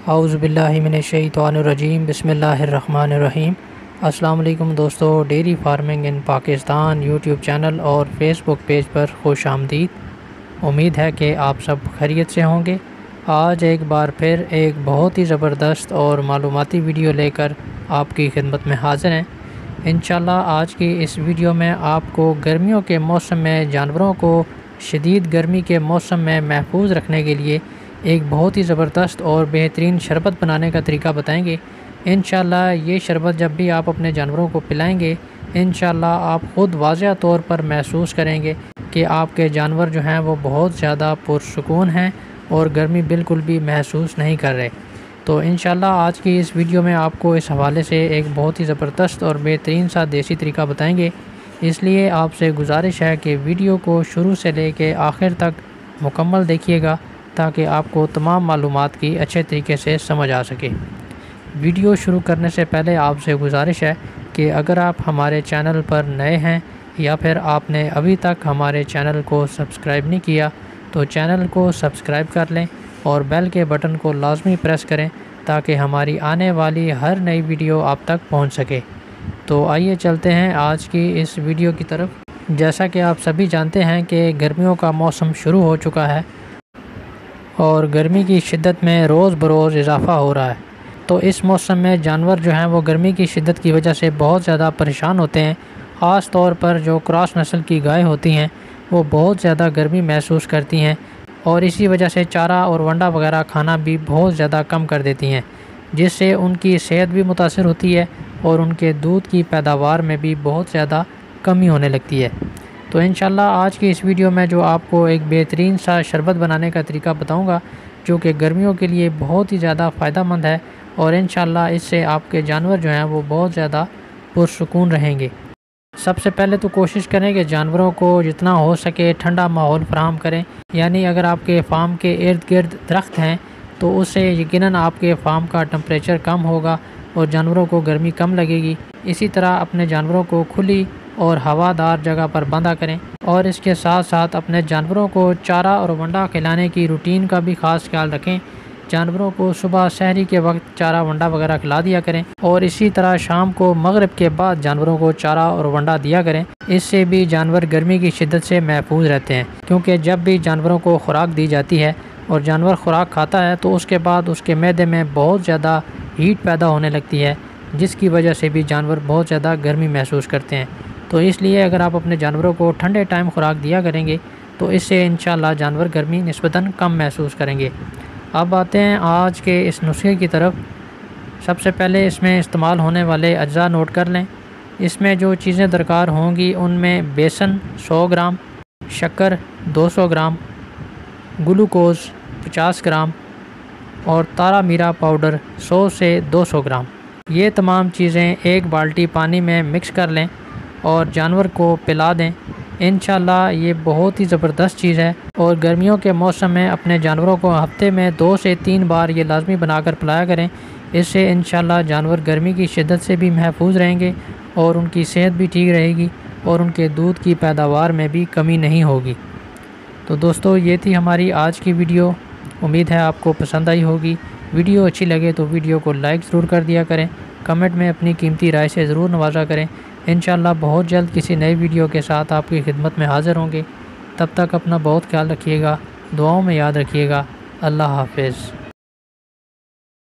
औज़ुबिल्लाहि मिनश्शैतानिर्रजीम बिस्मिल्लाहिर्रहमानिर्रहीम। अस्सलाम वालेकुम दोस्तों, dairy farming in Pakistan YouTube channel और फेसबुक पेज पर खुश आमदीद। उम्मीद है कि आप सब खैरियत से होंगे। आज एक बार फिर एक बहुत ही ज़बरदस्त और मालूमाती वीडियो लेकर आपकी खिदमत में हाज़िर हैं। इंशाल्लाह आज की इस वीडियो में आपको गर्मियों के मौसम में जानवरों को शदीद गर्मी के मौसम में महफूज रखने के लिए एक बहुत ही ज़बरदस्त और बेहतरीन शरबत बनाने का तरीका बताएंगे। इंशाल्लाह ये शरबत जब भी आप अपने जानवरों को पिलाएंगे, इंशाल्लाह आप ख़ुद वाज़िया तौर पर महसूस करेंगे कि आपके जानवर जो हैं वो बहुत ज़्यादा पुरसुकून हैं और गर्मी बिल्कुल भी महसूस नहीं कर रहे। तो इंशाल्लाह आज की इस वीडियो में आपको इस हवाले से एक बहुत ही ज़बरदस्त और बेहतरीन सा देसी तरीका बताएंगे। इसलिए आपसे गुजारिश है कि वीडियो को शुरू से लेकर आखिर तक मुकम्मल देखिएगा ताकि आपको तमाम मालूमात की अच्छे तरीके से समझ आ सके। वीडियो शुरू करने से पहले आपसे गुजारिश है कि अगर आप हमारे चैनल पर नए हैं या फिर आपने अभी तक हमारे चैनल को सब्सक्राइब नहीं किया तो चैनल को सब्सक्राइब कर लें और बेल के बटन को लाजमी प्रेस करें ताकि हमारी आने वाली हर नई वीडियो आप तक पहुंच सके। तो आइए चलते हैं आज की इस वीडियो की तरफ। जैसा कि आप सभी जानते हैं कि गर्मियों का मौसम शुरू हो चुका है और गर्मी की शिद्दत में रोज़ बरोज़ इजाफ़ा हो रहा है। तो इस मौसम में जानवर जो हैं वो गर्मी की शिद्दत की वजह से बहुत ज़्यादा परेशान होते हैं। ख़ास तौर पर जो क्रॉस नस्ल की गाय होती हैं वो बहुत ज़्यादा गर्मी महसूस करती हैं और इसी वजह से चारा और वंडा वगैरह खाना भी बहुत ज़्यादा कम कर देती हैं, जिससे उनकी सेहत भी मुतासर होती है और उनके दूध की पैदावार में भी बहुत ज़्यादा कमी होने लगती है। तो इंशाल्लाह आज की इस वीडियो में जो आपको एक बेहतरीन सा शरबत बनाने का तरीका बताऊंगा जो कि गर्मियों के लिए बहुत ही ज़्यादा फ़ायदेमंद है और इंशाल्लाह इससे आपके जानवर जो हैं वो बहुत ज़्यादा पुरसुकून रहेंगे। सबसे पहले तो कोशिश करें कि जानवरों को जितना हो सके ठंडा माहौल फराहम करें। यानी अगर आपके फार्म के इर्द गिर्द दरख्त हैं तो उससे यकीनन आपके फार्म का टेम्परेचर कम होगा और जानवरों को गर्मी कम लगेगी। इसी तरह अपने जानवरों को खुली और हवादार जगह पर बांधा करें और इसके साथ साथ अपने जानवरों को चारा और वंडा खिलाने की रूटीन का भी ख़ास ख्याल रखें। जानवरों को सुबह सहरी के वक्त चारा वंडा वगैरह खिला दिया करें और इसी तरह शाम को मगरिब के बाद जानवरों को चारा और वंडा दिया करें। इससे भी जानवर गर्मी की शिद्दत से महफूज रहते हैं, क्योंकि जब भी जानवरों को खुराक दी जाती है और जानवर खुराक खाता है तो उसके बाद उसके मैदे में बहुत ज़्यादा हीट पैदा होने लगती है, जिसकी वजह से भी जानवर बहुत ज़्यादा गर्मी महसूस करते हैं। तो इसलिए अगर आप अपने जानवरों को ठंडे टाइम खुराक दिया करेंगे तो इससे इंशाल्लाह जानवर गर्मी निस्बतन कम महसूस करेंगे। अब आते हैं आज के इस नुस्खे की तरफ। सबसे पहले इसमें इस्तेमाल होने वाले अज्जा नोट कर लें। इसमें जो चीज़ें दरकार होंगी उनमें बेसन 100 ग्राम, शक्कर 200 ग्राम, ग्लूकोज़ 50 ग्राम और तारा मीरा पाउडर 100 से 200 ग्राम। ये तमाम चीज़ें एक बाल्टी पानी में मिक्स कर लें और जानवर को पिला दें। इंशाल्लाह ये बहुत ही ज़बरदस्त चीज़ है और गर्मियों के मौसम में अपने जानवरों को हफ्ते में 2 से 3 बार ये लाजमी बनाकर पिलाया करें। इससे इंशाल्लाह जानवर गर्मी की शिद्दत से भी महफूज रहेंगे और उनकी सेहत भी ठीक रहेगी और उनके दूध की पैदावार में भी कमी नहीं होगी। तो दोस्तों ये थी हमारी आज की वीडियो। उम्मीद है आपको पसंद आई होगी। वीडियो अच्छी लगे तो वीडियो को लाइक ज़रूर कर दिया करें। कमेंट में अपनी कीमती राय से ज़रूर नवाजा करें। इंशाल्लाह बहुत जल्द किसी नई वीडियो के साथ आपकी खिदमत में हाज़िर होंगे। तब तक अपना बहुत ख्याल रखिएगा, दुआओं में याद रखिएगा। अल्लाह हाफ़िज़।